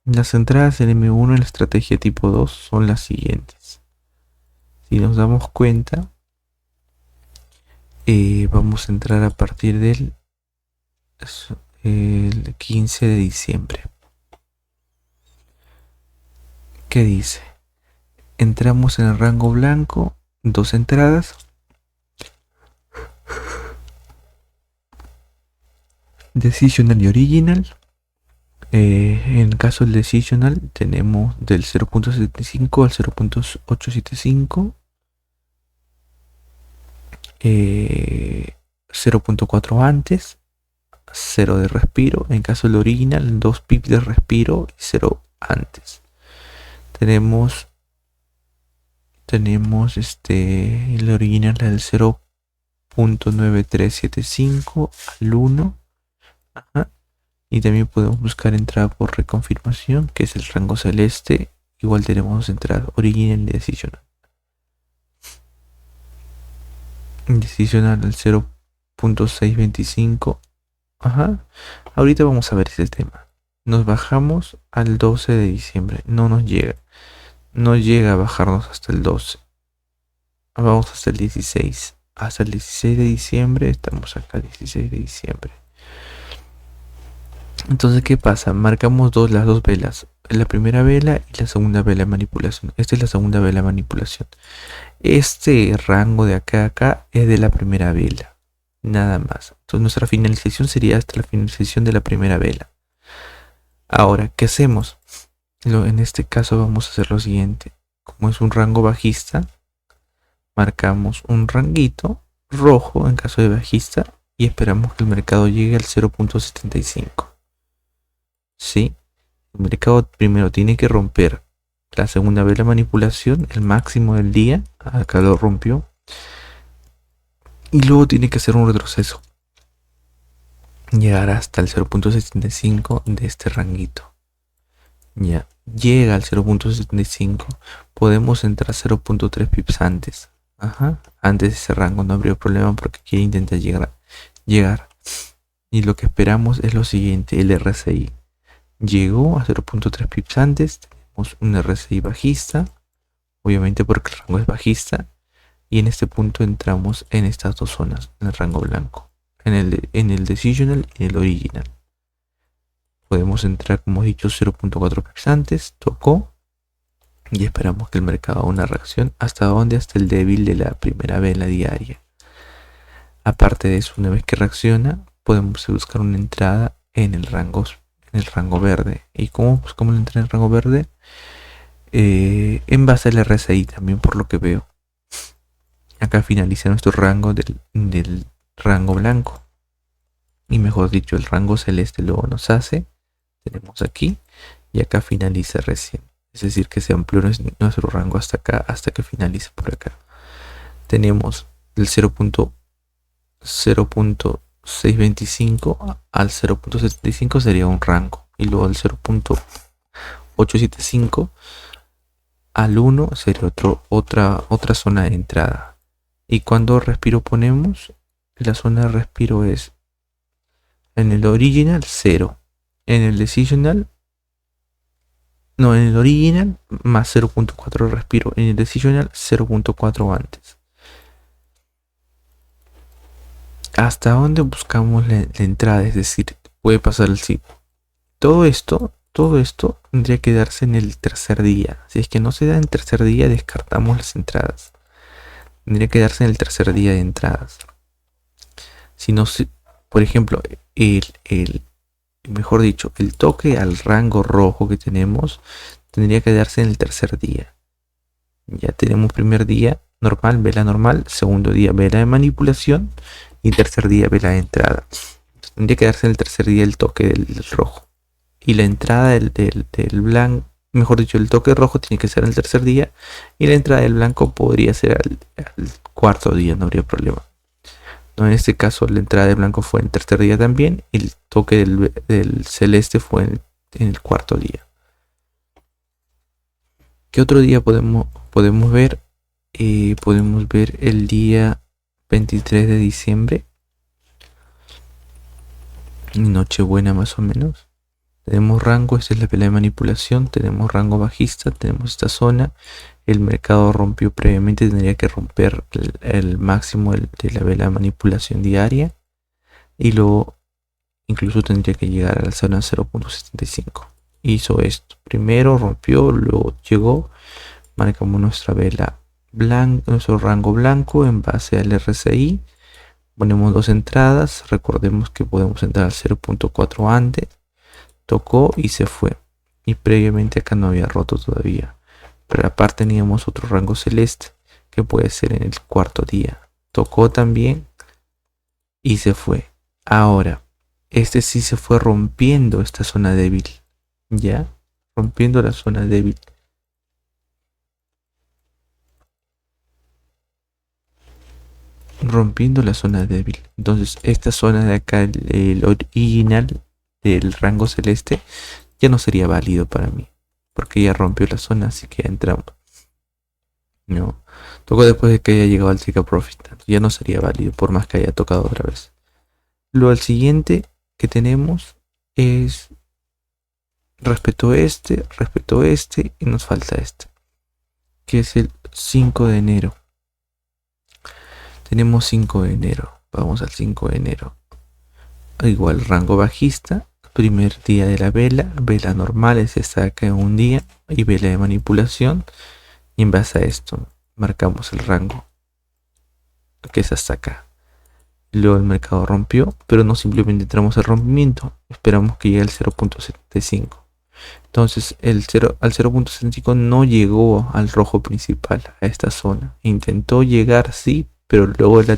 Las entradas en M1 en la estrategia tipo 2 son las siguientes. Si nos damos cuenta, vamos a entrar a partir del el 15 de diciembre. ¿Qué dice? Entramos en el rango blanco, dos entradas. Decisional y original. En el caso del decisional tenemos del 0.75 al 0.875. 0.4 antes, 0 de respiro. En caso del original, 2 pips de respiro y 0 antes. Tenemos el original del 0.9375 al 1. Ajá. Y también podemos buscar entrada por reconfirmación, que es el rango celeste. Igual tenemos entrada original y decisional. Decisional al 0.625. Ajá. Ahorita vamos a ver ese tema. Nos bajamos al 12 de diciembre. No nos llega. No llega a bajarnos hasta el 12. Vamos hasta el 16. Hasta el 16 de diciembre. Estamos acá, 16 de diciembre. Entonces, ¿qué pasa? Marcamos las dos velas. La primera vela y la segunda vela de manipulación. Esta es la segunda vela de manipulación. Este rango de acá a acá es de la primera vela. Nada más. Entonces nuestra finalización sería hasta la finalización de la primera vela. Ahora, ¿qué hacemos? En este caso vamos a hacer lo siguiente. Como es un rango bajista, marcamos un ranguito rojo en caso de bajista y esperamos que el mercado llegue al 0.75. ¿Sí? El mercado primero tiene que romper la segunda vela de manipulación, el máximo del día. Acá lo rompió. Y luego tiene que hacer un retroceso. Llegar hasta el 0.75 de este ranguito. Ya. Llega al 0.75. Podemos entrar 0.3 pips antes. Ajá. Antes de ese rango no habría problema porque quiere intentar llegar. Y lo que esperamos es lo siguiente. El RSI llegó a 0.3 pips antes. Tenemos un RSI bajista. Obviamente porque el rango es bajista. Y en este punto entramos en estas dos zonas. En el rango blanco. En el decisional y en el original. Podemos entrar, como he dicho, 0.4 pips antes. Tocó. Y esperamos que el mercado haga una reacción. ¿Hasta dónde? Hasta el débil de la primera vela diaria. Aparte de eso, una vez que reacciona, podemos buscar una entrada en el rango verde. ¿Y cómo buscamos la entrada en el rango verde? En base al RSI también, por lo que veo. Acá finaliza nuestro rango del rango blanco. Y mejor dicho, el rango celeste luego nos hace. Tenemos aquí. Y acá finaliza recién. Es decir, que se amplió nuestro rango hasta acá, hasta que finalice por acá. Tenemos el 0.625 al 0.75 sería un rango. Y luego el 0.875 al 1 sería otra zona de entrada. Y cuando respiro ponemos, la zona de respiro es en el original 0. En el decisional, no, en el original más 0.4 de respiro. En el decisional 0.4 antes. ¿Hasta dónde buscamos la entrada? Es decir, puede pasar el sí. Todo esto tendría que darse en el tercer día. Si es que no se da en el tercer día, descartamos las entradas. Tendría que darse en el tercer día de entradas. Si no, por ejemplo, mejor dicho, el toque al rango rojo que tenemos tendría que darse en el tercer día. Ya tenemos primer día normal, vela normal, segundo día vela de manipulación y tercer día vela de entrada. Entonces, tendría que darse en el tercer día el toque del rojo. Y la entrada del blanco, mejor dicho, el toque rojo tiene que ser en el tercer día y la entrada del blanco podría ser al cuarto día, no habría problema. No, en este caso la entrada del blanco fue en el tercer día también y el toque del celeste fue en el cuarto día. ¿Qué otro día podemos ver? Podemos ver el día 23 de diciembre, Nochebuena más o menos. Tenemos rango, esta es la vela de manipulación, tenemos rango bajista, tenemos esta zona. El mercado rompió previamente, tendría que romper el máximo de la vela de manipulación diaria. Y luego incluso tendría que llegar a la zona 0.75. Hizo esto. Primero rompió, luego llegó. Marcamos nuestra vela blanca, nuestro rango blanco en base al RSI. Ponemos dos entradas. Recordemos que podemos entrar al 0.4 antes. Tocó y se fue. Y previamente acá no había roto todavía. Pero aparte teníamos otro rango celeste que puede ser en el cuarto día. Tocó también y se fue. Ahora, este sí se fue rompiendo esta zona débil. Ya, rompiendo la zona débil. Rompiendo la zona débil. Entonces, esta zona de acá, el original del rango celeste, ya no sería válido para mí. Porque ya rompió la zona, así que ya entramos. No. Tocó después de que haya llegado al Take Profit. Ya no sería válido, por más que haya tocado otra vez. Lo al siguiente que tenemos es respecto este y nos falta este, que es el 5 de enero. Tenemos 5 de enero. Vamos al 5 de enero. Igual rango bajista. Primer día de la vela. Vela normal es esta acá en un día. Y vela de manipulación. Y en base a esto marcamos el rango, que es hasta acá. Luego el mercado rompió, pero no simplemente entramos al rompimiento. Esperamos que llegue al 0.75. Entonces al 0.75 no llegó al rojo principal, a esta zona. Intentó llegar, sí, pero luego en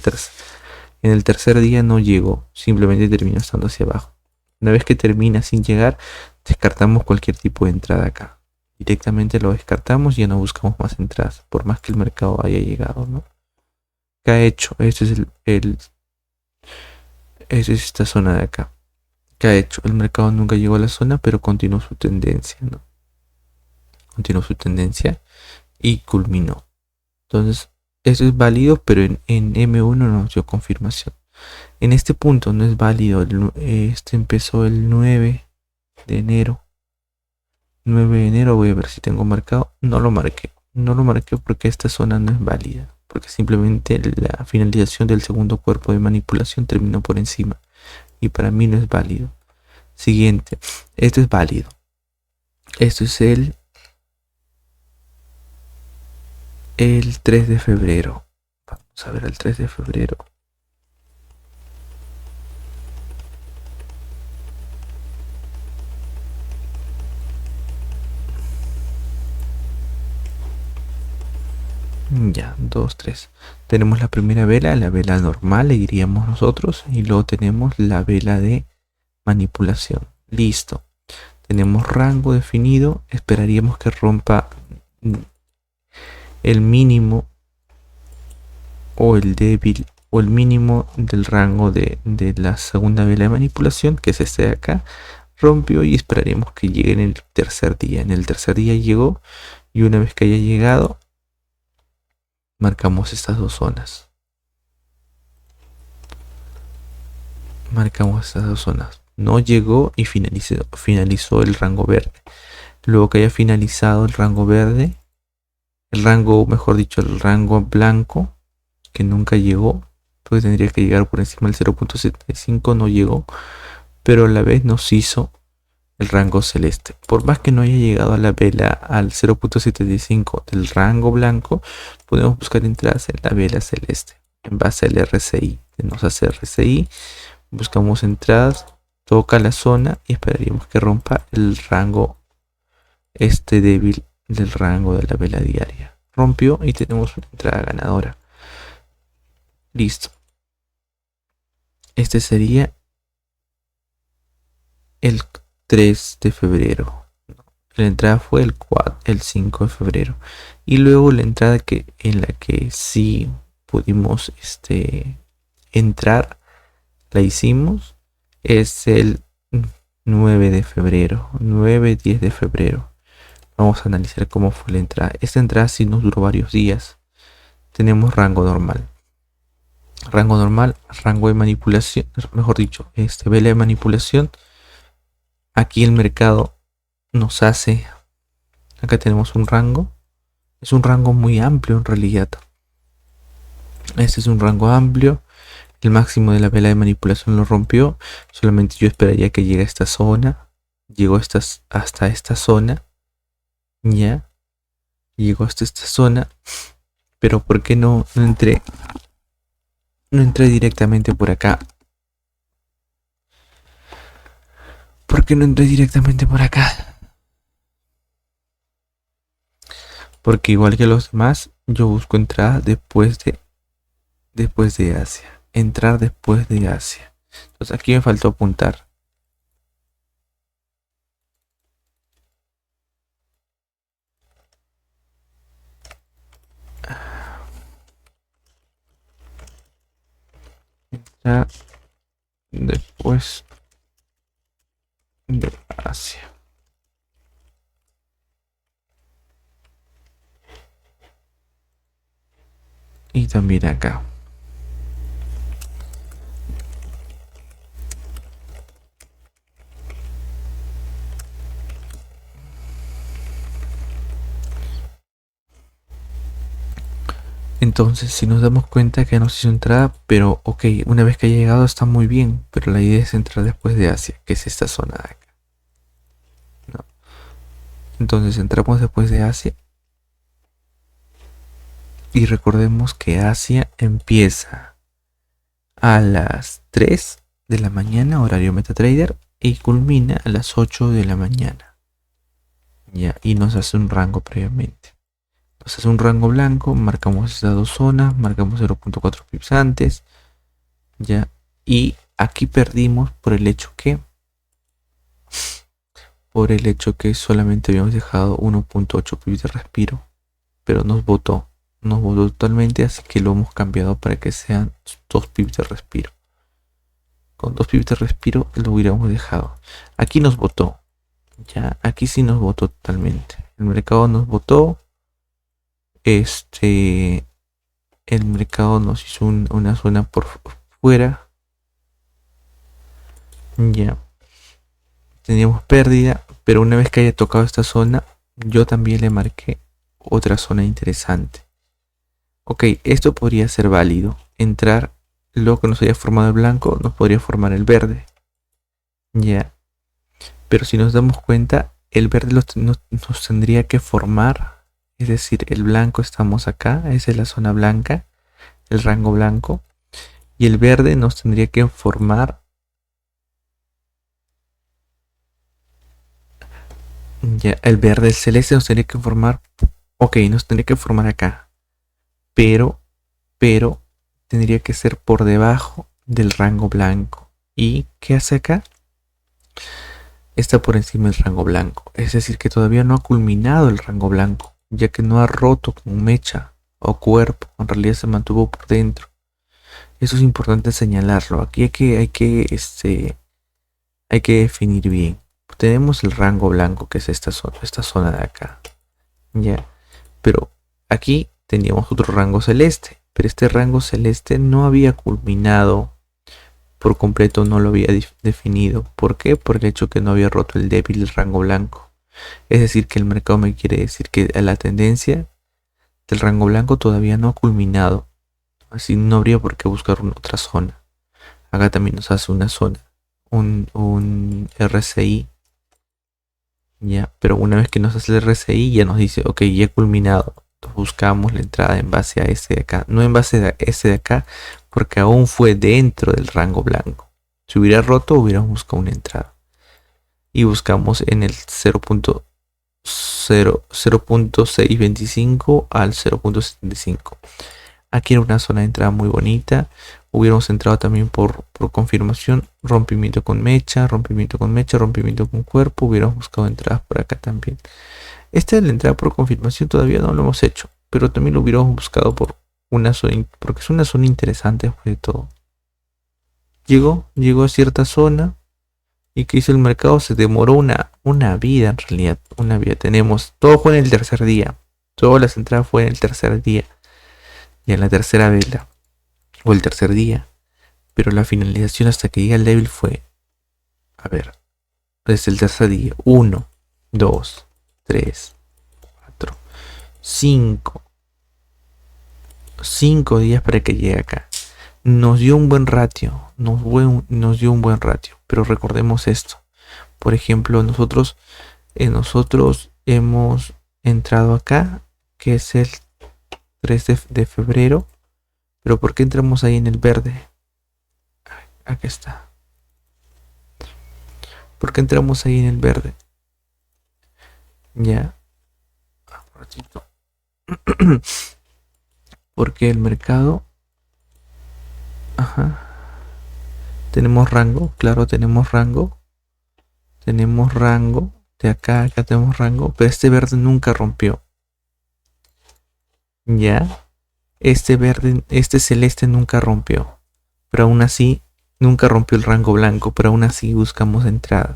el tercer día no llegó. Simplemente terminó estando hacia abajo. Una vez que termina sin llegar, descartamos cualquier tipo de entrada acá. Directamente lo descartamos y ya no buscamos más entradas, por más que el mercado haya llegado, ¿no? ¿Qué ha hecho? Esta es esta zona de acá. ¿Qué ha hecho? El mercado nunca llegó a la zona, pero continuó su tendencia, ¿no? Continuó su tendencia y culminó. Entonces, eso es válido, pero en M1 no nos dio confirmación. En este punto no es válido. Este empezó el 9 de enero. 9 de enero, voy a ver si tengo marcado. No lo marqué. No lo marqué porque esta zona no es válida. Porque simplemente la finalización del segundo cuerpo de manipulación terminó por encima. Y para mí no es válido. Siguiente. Esto es válido. Esto es el 3 de febrero. Vamos a ver el 3 de febrero. Ya, 2, 3. Tenemos la primera vela, la vela normal, le diríamos nosotros. Y luego tenemos la vela de manipulación. Listo. Tenemos rango definido. Esperaríamos que rompa el mínimo o el débil o el mínimo del rango de la segunda vela de manipulación, que es este de acá. Rompió y esperaríamos que llegue en el tercer día. En el tercer día llegó y una vez que haya llegado, marcamos estas dos zonas. Marcamos estas dos zonas. No llegó y finalizó el rango verde. Luego que haya finalizado el rango verde, el rango, mejor dicho, el rango blanco, que nunca llegó, pues tendría que llegar por encima del 0.75, no llegó, pero a la vez nos hizo el rango celeste. Por más que no haya llegado a la vela al 0.75 del rango blanco, podemos buscar entradas en la vela celeste en base al RSI. Nos hace RSI, buscamos entradas, toca la zona y esperaríamos que rompa el rango débil del rango de la vela diaria. Rompió y tenemos una entrada ganadora. Listo. Este sería el 3 de febrero. La entrada fue el 5 de febrero. Y luego la entrada en la que sí pudimos entrar, la hicimos, es el 9 de febrero. 9-10 de febrero. Vamos a analizar cómo fue la entrada. Esta entrada sí nos duró varios días. Tenemos rango normal. Rango normal, rango de manipulación, mejor dicho, vela de manipulación. aquí el mercado nos hace, acá tenemos un rango, es un rango muy amplio en realidad. Este es un rango amplio. El máximo de la vela de manipulación lo rompió. Solamente yo esperaría que llegue a esta zona. Llegó hasta esta zona. Ya. Llegó hasta esta zona. Pero ¿por qué no entré? No entré directamente por acá. ¿Por qué no entré directamente por acá? Porque igual que los demás, yo busco entrar después de Asia. Entrar después de Asia. Entonces aquí me faltó apuntar. Entrar después de Asia. Y también acá. Entonces, si nos damos cuenta que nos hizo entrada, pero ok, una vez que haya llegado está muy bien, pero la idea es entrar después de Asia, que es esta zona de acá. ¿No? Entonces entramos después de Asia y recordemos que Asia empieza a las 3 de la mañana, horario MetaTrader, y culmina a las 8 de la mañana. Ya, y nos hace un rango previamente. Nos hace un rango blanco, marcamos estas dos zonas, marcamos 0.4 pips antes, ya, y aquí perdimos por el hecho que solamente habíamos dejado 1.8 pips de respiro, pero nos botó totalmente, así que lo hemos cambiado para que sean 2 pips de respiro. Con 2 pips de respiro lo hubiéramos dejado. Aquí nos botó, ya, aquí sí nos botó totalmente. El mercado nos botó, el mercado nos hizo una zona por fuera, ya. Teníamos pérdida, pero una vez que haya tocado esta zona, yo también le marqué otra zona interesante. Ok, esto podría ser válido. Entrar lo que nos haya formado el blanco, nos podría formar el verde. Ya. Pero si nos damos cuenta, el verde nos tendría que formar. Es decir, el blanco estamos acá, esa es la zona blanca, el rango blanco. Y el verde nos tendría que formar. Ya, el verde, el celeste nos tendría que formar. Ok, nos tendría que formar acá. Pero tendría que ser por debajo del rango blanco. ¿Y qué hace acá? Está por encima del rango blanco. Es decir, que todavía no ha culminado el rango blanco, ya que no ha roto con mecha o cuerpo. En realidad se mantuvo por dentro. Eso es importante señalarlo. Aquí hay que definir bien. Tenemos el rango blanco, que es esta zona de acá. Ya. Pero aquí teníamos otro rango celeste. Pero este rango celeste no había culminado por completo, no lo había definido. ¿Por qué? Por el hecho que no había roto el débil rango blanco. Es decir, que el mercado me quiere decir que la tendencia del rango blanco todavía no ha culminado. Así no habría por qué buscar otra zona. Acá también nos hace una zona, un RSI. Ya, pero una vez que nos hace el RSI ya nos dice, ok, ya he culminado. Entonces buscamos la entrada en base a ese de acá, no en base a ese de acá, porque aún fue dentro del rango blanco. Si hubiera roto, hubiéramos buscado una entrada. Y buscamos en el 0.625 al 0.75. Aquí era una zona de entrada muy bonita. Hubiéramos entrado también por confirmación, rompimiento con mecha, rompimiento con mecha, rompimiento con cuerpo. Hubiéramos buscado entradas por acá también. Esta de la entrada por confirmación todavía no lo hemos hecho, pero también lo hubiéramos buscado por una zona, porque es una zona interesante después de todo. Llegó a cierta zona y que hizo el mercado, se demoró una vida en realidad, una vida. Todo fue en el tercer día, todas las entradas fue en el tercer día y en la tercera vela o el tercer día, pero la finalización hasta que llega el débil fue, a ver, desde el tercer día. 1, 2, 3, 4, 5. 5 días para que llegue acá. Nos dio un buen ratio. Nos dio un buen ratio. Pero recordemos esto. Por ejemplo, nosotros hemos entrado acá, que es el 3 de febrero. Pero ¿por qué entramos ahí en el verde? Aquí está. ¿Por qué entramos ahí en el verde? Ya. Un ratito. Porque el mercado... Ajá. Tenemos rango. Claro, tenemos rango. Tenemos rango. De acá a acá tenemos rango. Pero este verde nunca rompió. Ya. Este verde, este celeste nunca rompió. Pero aún así, nunca rompió el rango blanco. Pero aún así buscamos entrada.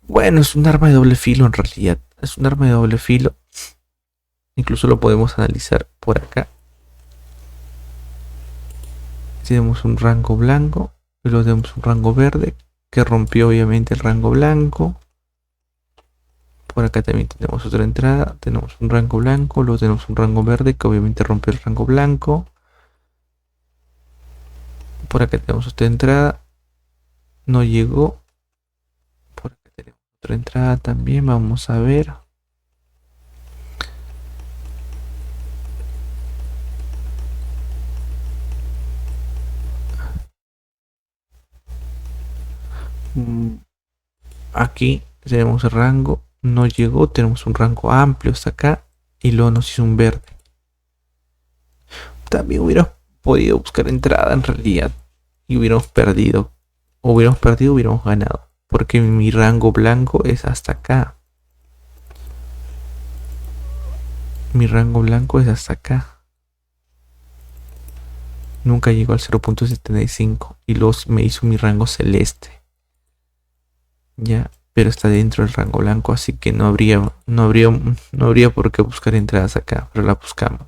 Bueno, es un arma de doble filo en realidad. Es un arma de doble filo. Incluso lo podemos analizar por acá. Tenemos un rango blanco. Y luego tenemos un rango verde. Que rompió obviamente el rango blanco. Por acá también tenemos otra entrada. Tenemos un rango blanco. Luego tenemos un rango verde que obviamente rompió el rango blanco. Por acá tenemos otra entrada. No llegó. Por acá tenemos otra entrada también. Vamos a ver. Aquí tenemos el rango. No llegó. Tenemos un rango amplio hasta acá. Y luego nos hizo un verde. También hubiera podido buscar entrada en realidad. Y hubiéramos perdido. Hubiéramos perdido, hubiéramos ganado. Porque mi rango blanco es hasta acá. Mi rango blanco es hasta acá. Nunca llegó al 0.75. Y luego me hizo mi rango celeste. Ya. Pero está dentro del rango blanco. Así que no habría por qué buscar entradas acá. Pero la buscamos.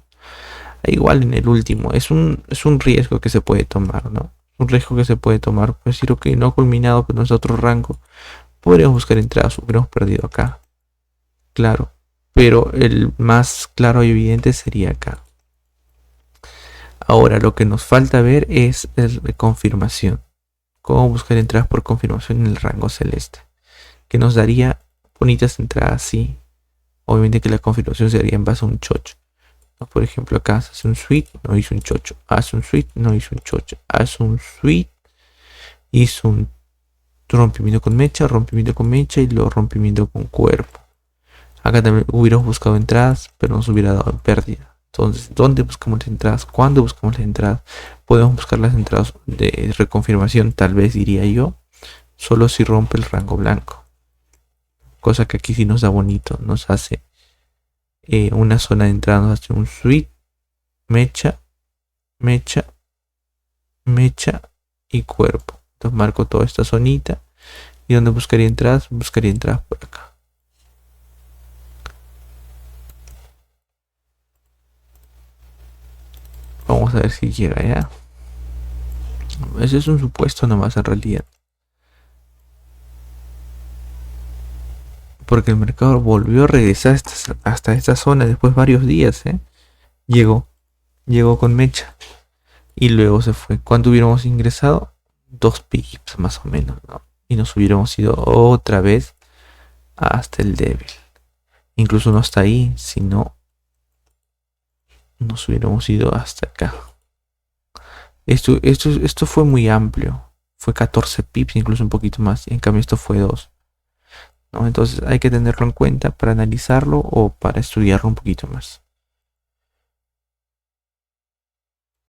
Igual en el último. Es un riesgo que se puede tomar, ¿no? Un riesgo que se puede tomar. Pues decir, ok, no ha culminado con nuestro rango. Podríamos buscar entradas. Hubiéramos perdido acá. Claro. Pero el más claro y evidente sería acá. Ahora lo que nos falta ver es el de confirmación. Cómo buscar entradas por confirmación en el rango celeste. Que nos daría bonitas entradas, sí. Obviamente que la confirmación sería en base a un chocho. Por ejemplo, acá hace un sweep, no hizo un chocho. Hace un sweep, no hizo un chocho. Hace un sweep, hizo un rompimiento con mecha y luego rompimiento con cuerpo. Acá también hubiéramos buscado entradas, pero nos hubiera dado en pérdida. Entonces, ¿dónde buscamos las entradas? ¿Cuándo buscamos las entradas? Podemos buscar las entradas de reconfirmación, tal vez diría yo, solo si rompe el rango blanco. Cosa que aquí sí nos da bonito, nos hace una zona de entrada, nos hace un sweep, mecha y cuerpo. Entonces marco toda esta zonita. ¿Y donde buscaría entradas? Buscaría entradas por acá. Vamos a ver si llega ya. Ese es un supuesto nomás en realidad. Porque el mercado volvió a regresar hasta esta zona después de varios días. Llegó con mecha. Y luego se fue. ¿Cuánto hubiéramos ingresado? 2 pips más o menos, ¿no? Y nos hubiéramos ido otra vez hasta el débil. Incluso no está ahí, sino nos hubiéramos ido hasta acá. Esto fue muy amplio. Fue 14 pips, incluso un poquito más. En cambio esto fue 2. ¿No? Entonces hay que tenerlo en cuenta para analizarlo o para estudiarlo un poquito más.